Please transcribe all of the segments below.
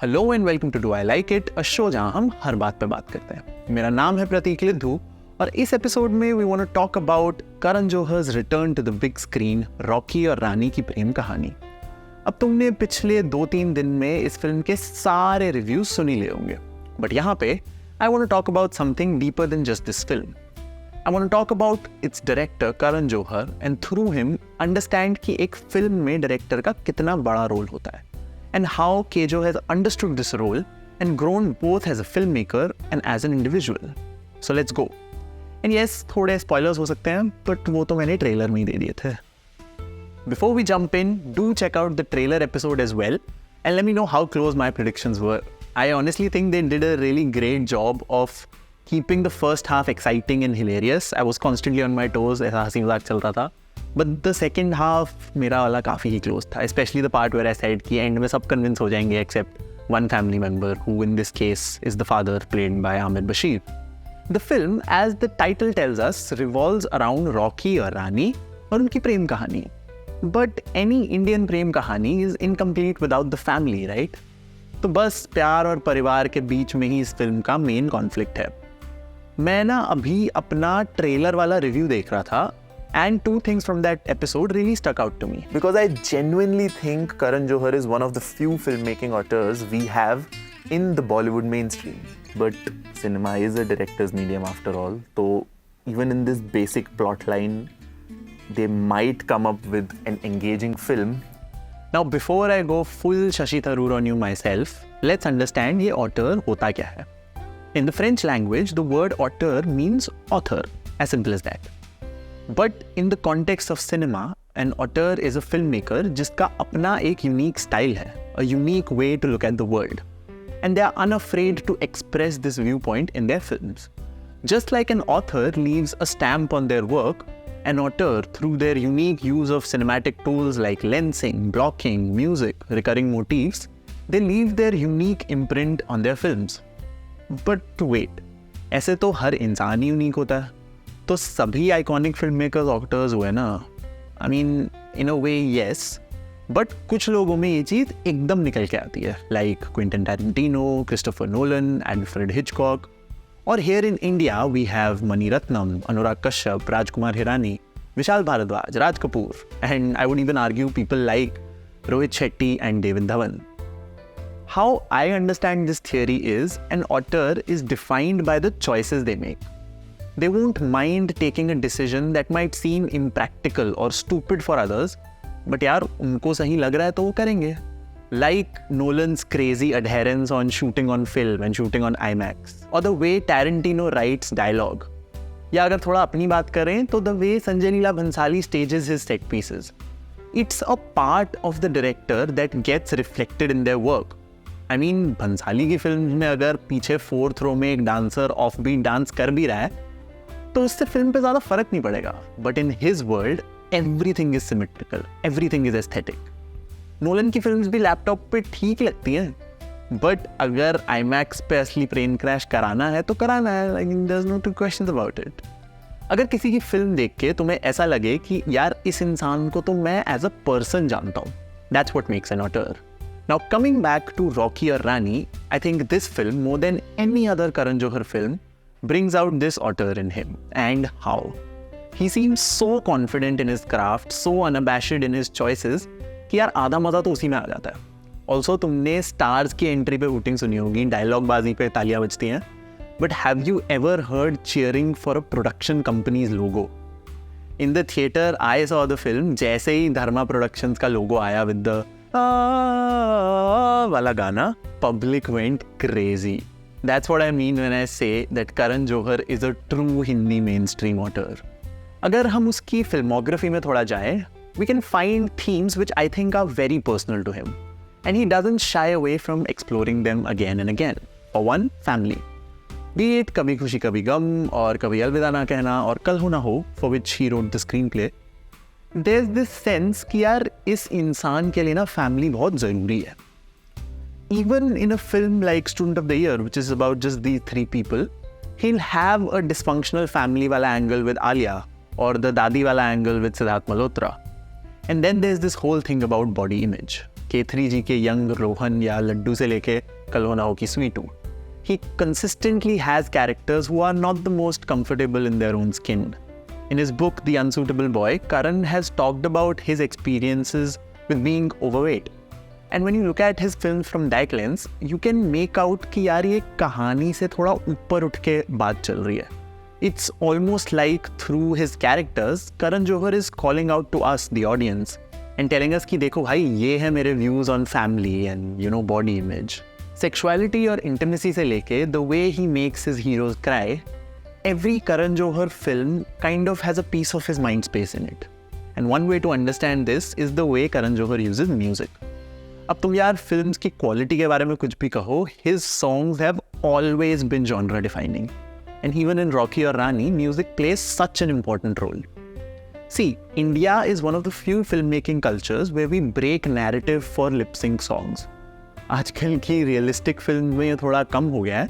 Hello and welcome to do I like it, a show जहां हम हर बात पे बात करते हैं। मेरा नाम है प्रतीक लिद्धू और इस एपिसोड में we want to talk about Karan Johar's return to the big screen, Rocky और रानी की प्रेम कहानी। अब तुमने पिछले 2-3 दिन में इस फिल्म के सारे रिव्यूज सुन ही लिए होंगे, बट यहाँ पे I want to talk about something deeper than just this film. I want to talk about its director Karan Johar and through him understand कि एक फिल्म में डायरेक्टर का कितना बड़ा रोल होता है and how Kejo has understood this role and grown both as a filmmaker and as an individual. So let's go. And yes, थोड़े spoilers हो सकते हैं, but वो तो मैंने ट्रेलर में ही दे दिए थे. Before we jump in, do check out the trailer episode as well and let me know how close my predictions were. I honestly think they did a really great job of keeping the first half exciting and hilarious. I was constantly on my toes, ऐसा हंसी मजाक चल रहा था. But the second half मेरा वाला काफ़ी ही close था, especially the part where I said कि end में सब convince हो जाएंगे except one family member who in this case is the father played by Amir Bashir. The film, as the title tells us, revolves around Rocky और रानी और उनकी प्रेम कहानी. But any Indian प्रेम कहानी is incomplete without the family, right? तो बस प्यार और परिवार के बीच में ही इस फिल्म का मेन कॉन्फ्लिक्ट है. मैं ना अभी अपना ट्रेलर वाला रिव्यू देख रहा था and two things from that episode really stuck out to me. Because I genuinely think Karan Johar is one of the few filmmaking auteurs we have in the Bollywood mainstream. But cinema is a director's medium after all. So even in this basic plot line, they might come up with an engaging film. Now before I go full Shashi Tharoor on you myself, let's understand ये auteur होता क्या है. In the French language, the word auteur means author, as simple as that. But in the context of cinema, an auteur is a filmmaker जिसका अपना एक unique style है, a unique way to look at the world. And they are unafraid to express this viewpoint in their films. Just like an author leaves a stamp on their work, an auteur, through their unique use of cinematic tools like lensing, blocking, music, recurring motifs, they leave their unique imprint on their films. But wait, ऐसे तो हर इंसान ही unique होता है, तो सभी iconic film makers ऑक्टर्स हुए ना. I mean in a way yes, but कुछ लोगों में ये चीज़ एकदम निकल के आती है, like Quentin Tarantino, Christopher Nolan, Alfred Hitchcock. और here in India we have Mani Ratnam, Anurag Kashyap, Rajkumar Hirani, Vishal Bhardwaj, Raj Kapoor, and I would even argue people like Rohit Shetty and David Dhawan. How I understand this theory is an auteur is defined by the choices they make. They won't mind taking a decision that might seem impractical or stupid for others, but यार उनको सही लग रहा है तो वो करेंगे. Like Nolan's crazy adherence on shooting on film and shooting on IMAX, or the way Tarantino writes dialogue. या अगर थोड़ा अपनी बात करें तो the way Sanjay Leela Bhansali stages his set pieces. It's a part of the director that gets reflected in their work. I mean, Bhansali की film में अगर पीछे 4th रो में एक डांसर ऑफ बीट डांस कर भी रहा है तो उससे फिल्म पे ज़्यादा फर्क नहीं पड़ेगा. But in his world everything is symmetrical, everything is aesthetic. Nolan की फिल्म्स भी लैपटॉप पे ठीक लगती हैं, बट अगर IMAX पे असली प्लेन क्रैश कराना है तो कराना है. Like there is no two questions about it. अगर किसी की फिल्म देख के तुम्हें ऐसा लगे कि यार इस इंसान को तो मैं एज अ पर्सन जानता हूँ, that's what makes an author. Now coming back to Rocky Aur Rani, I think this film, more than any other Karan Johar film, brings out this auteur in him. And how? He seems so confident in his craft, so unabashed in his choices, कि यार आधा मज़ा तो उसी में आ जाता है. Also तुमने stars की entry पे hooting सुनी होगी, dialogue बाजी पे तालियां बजती हैं. But have you ever heard cheering for a production company's logo? In the theater, I saw the film, जैसे ही धर्मा Productions का logo आया with the वाला गाना, public went crazy. That's what I mean when I say that Karan Johar is a true Hindi mainstream auteur. अगर हम उसकी filmography में थोड़ा जाएं, we can find themes which I think are very personal to him. And he doesn't shy away from exploring them again and again. For one, family. Be it कभी खुशी कभी गम और कभी अलविदा ना कहना और कल हो ना हो, for which he wrote the screenplay. There's this sense कि यार इस इंसान के लिए ना फैमिली बहुत ज़रूरी है. Even in a film like Student of the Year, which is about just these 3 people, he'll have a dysfunctional family वाला angle with Alia or the दादी वाला angle with Siddharth Malhotra. And then there's this whole thing about body image. K3 जी के young Rohan या लड्डू से लेके कल हो ना हो की Sweetu. He consistently has characters who are not the most comfortable in their own skin. In his book, The Unsuitable Boy, Karan has talked about his experiences with being overweight. And when you look at his films from that lens, you can make out कि यार ये कहानी से थोड़ा ऊपर उठ के बात चल रही है. It's almost like through his characters, Karan Johar is calling out to us, the audience, and telling us कि देखो भाई ये है मेरे views on family and body image. Sexuality और intimacy से लेके the way he makes his heroes cry, every Karan Johar film kind of has a piece of his mind space in it. And one way to understand this is the way Karan Johar uses music. अब तुम यार films की quality के बारे में कुछ भी कहो, his songs have always been genre defining. And even in Rocky Aur Rani, music plays such an important role. See, India is one of the few filmmaking cultures where we break narrative for lip sync songs. आजकल की realistic film में ये थोड़ा कम हो गया है.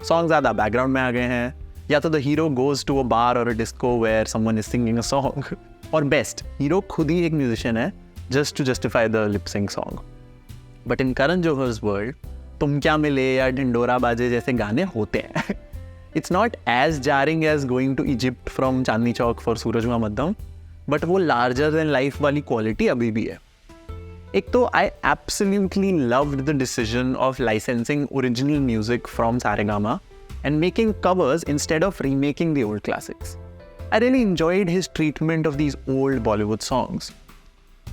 Song ज़्यादा background में आ गए हैं, या तो the hero goes to a bar और a disco where someone is singing a song, और बेस्ट हीरो खुद ही एक म्यूजिशियन है just to justify the lip sync song. But in Karan Johar's world तुम क्या मिले या ढिंडोरा बाजे जैसे गाने होते हैं. It's not as jarring as going to Egypt from Chandni Chowk for सूरज हुआ मध्यम, बट वो लार्जर देन लाइफ वाली क्वालिटी अभी भी है. एक तो I absolutely loved the decision of licensing original music from Saregama and making covers instead of remaking the old classics. I really enjoyed his treatment of these old Bollywood songs.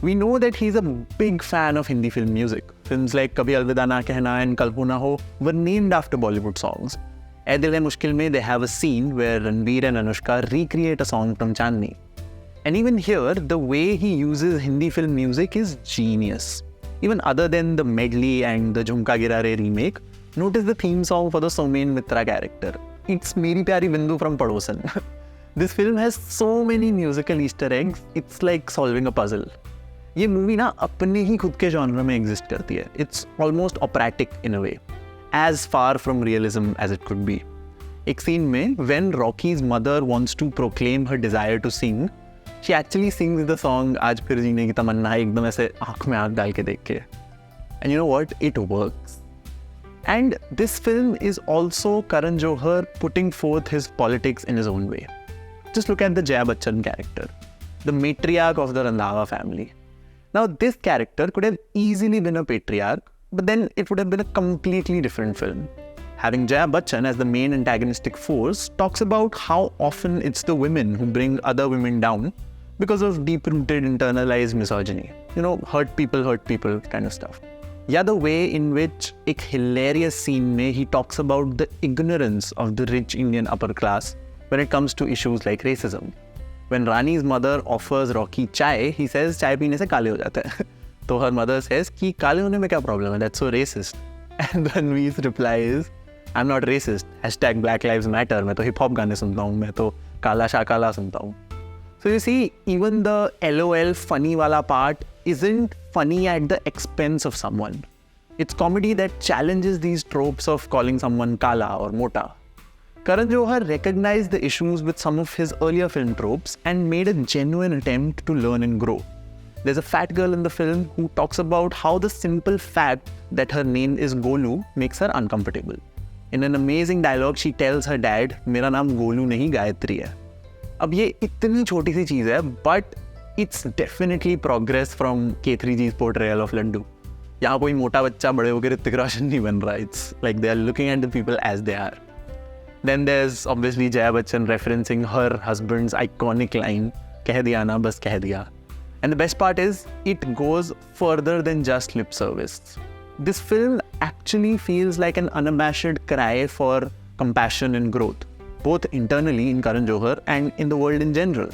We know that he's a big fan of Hindi film music. Films like Kabhi Alvida Na Kehna and Kal Ho Na Ho were named after Bollywood songs. Ae Dil Hai Mushkil Mein they have a scene where Ranveer and Anushka recreate a song from Chandni. And even here, the way he uses Hindi film music is genius. Even other than the medley and the Jhumka Girare remake, notice the theme song for the Somen Mitra character. It's Meri Pyari Bindu from Padosan. This film has so many musical Easter eggs, it's like solving a puzzle. ये movie ना अपने ही खुद के genre में exist करती है. It's almost operatic in a way, as far from realism as it could be. एक scene में, when Rocky's mother wants to proclaim her desire to sing, she actually sings the song आज फिर जीने की तमन्ना है एकदम ऐसे आँख में आँख डाल के देख के. And you know what? It works. And this film is also Karan Johar putting forth his politics in his own way. Just look at the Jaya Bachchan character, the matriarch of the Randhawa family. Now this character could have easily been a patriarch, but then it would have been a completely different film. Having Jaya Bachchan as the main antagonistic force talks about how often it's the women who bring other women down because of deep-rooted internalized misogyny. Hurt people kind of stuff. Yeah, the way in which एक hilarious scene में he talks about the ignorance of the rich Indian upper class when it comes to issues like racism. When Rani's mother offers Rocky chai, he says चाय पीने से काले हो जाते हैं. तो her mother says कि काले होने में क्या problem है? That's so racist. And Ranveer's reply is, I'm not racist. #Black Lives Matter. मैं तो hip hop गाने सुनता हूँ. मैं तो काला शाकाला सुनता हूँ. So you see, even the LOL funny wala part isn't funny at the expense of someone. It's comedy that challenges these tropes of calling someone kala or mota. Karan Johar recognized the issues with some of his earlier film tropes and made a genuine attempt to learn and grow. There's a fat girl in the film who talks about how the simple fact that her name is Golu makes her uncomfortable. In an amazing dialogue, she tells her dad, मेरा नाम गोलू नहीं गायत्री है. अब ये इतनी छोटी सी चीज़ है, but it's definitely progress from K3G's portrayal of Laddu. यहाँ कोई मोटा बच्चा बड़े होकर ऋतिक रोशन नहीं बन रहा. It's like they are looking at the people as they are. Then there's obviously Jaya Bachchan referencing her husband's iconic line, कह दिया ना बस कह दिया. And the best part is, it goes further than just lip service. This film actually feels like an unabashed cry for compassion and growth, both internally in Karan Johar and in the world in general.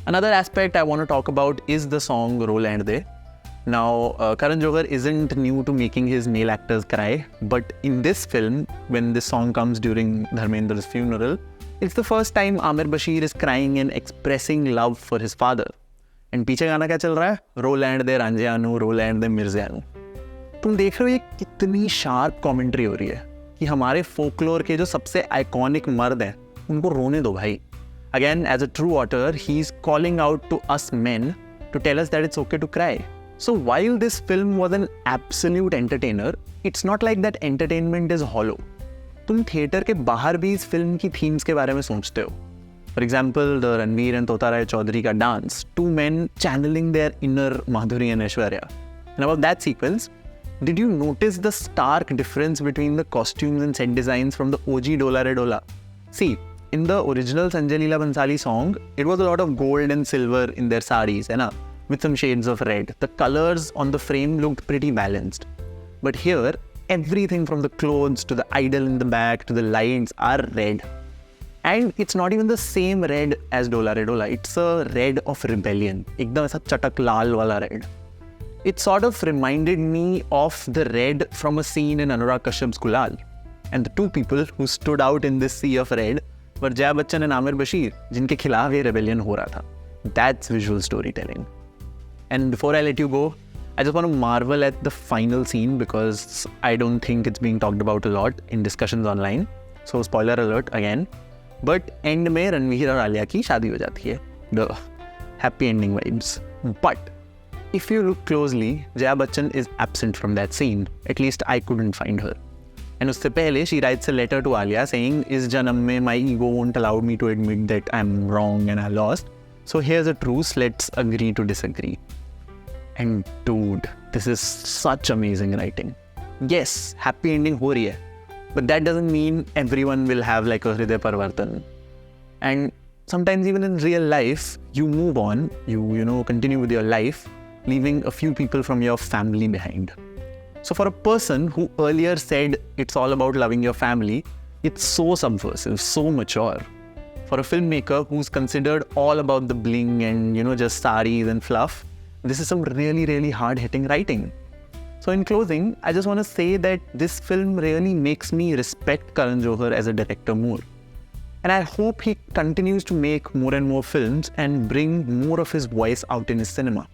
Another aspect I want to talk about is the song Ro Len. Now, Karan Johar isn't new to making his male actors cry, but in this film, when this song comes during Dharmendra's funeral, it's the first time Amir Bashir is crying and expressing love for his father. And पीछे गाना क्या चल रहा है? रो land दे रांझियानू, रो land दे मिर्ज़ियानू. तुम देख रहे हो ये कितनी शार्प कमेंट्री हो रही है कि हमारे फोकलोर के जो सबसे आइकॉनिक मर्द हैं उनको रोने दो भाई. Again, as a true auteur, he's calling out to us men to tell us that it's okay to cry. So while this film was an absolute entertainer, it's not like that entertainment is hollow. तुम theatre के बाहर भी इस film की themes के बारे में सोचते हो. For example, the Ravneer and Tota Roy Chowdhury ka dance, two men channeling their inner Madhuri and Aishwarya. And about that sequence, did you notice the stark difference between the costumes and set designs from the OG Dola Re Dola? See, in the original Sanjay Leela Bhansali song, it was a lot of gold and silver in their saris, with some shades of red. The colors on the frame looked pretty balanced. But here, everything from the clothes to the idol in the back to the lights are red. And it's not even the same red as Dola Re Dola. It's a red of rebellion. Ekdam aisa chatak lal wala red. It sort of reminded me of the red from a scene in Anurag Kashyap's Gulal. And the two people who stood out in this sea of red were Jaya Bachchan and Amir Bashir, jinke khilaf ye rebellion ho raha tha. That's visual storytelling. And before I let you go, I just want to marvel at the final scene because I don't think it's being talked about a lot in discussions online. So spoiler alert again. But end में रणवीर और आलिया की शादी हो जाती है. The happy ending vibes. But if you look closely, Jaya Bachchan is absent from that scene. At least I couldn't find her. And उससे पहले she writes a letter to Alia saying, इस जन्म में my ego won't allow me to admit that I'm wrong and I lost. So here's a truce, let's agree to disagree. And dude, this is such amazing writing. Yes, happy ending हो रही है. But that doesn't mean everyone will have like a Hriday Parvartan. And sometimes even in real life, you move on, you continue with your life, leaving a few people from your family behind. So for a person who earlier said it's all about loving your family, it's so subversive, so mature. For a filmmaker who's considered all about the bling and just saris and fluff, this is some really, really hard-hitting writing. So in closing, I just want to say that this film really makes me respect Karan Johar as a director more. And I hope he continues to make more and more films and bring more of his voice out in his cinema.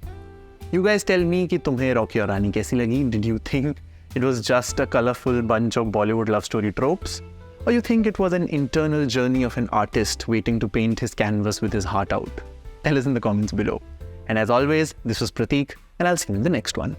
You guys tell me कि तुम्हें Rocky Aur Rani कैसी लगी? Did you think it was just a colorful bunch of Bollywood love story tropes? Or you think it was an internal journey of an artist waiting to paint his canvas with his heart out? Tell us in the comments below. And as always, this was Prateek, and I'll see you in the next one.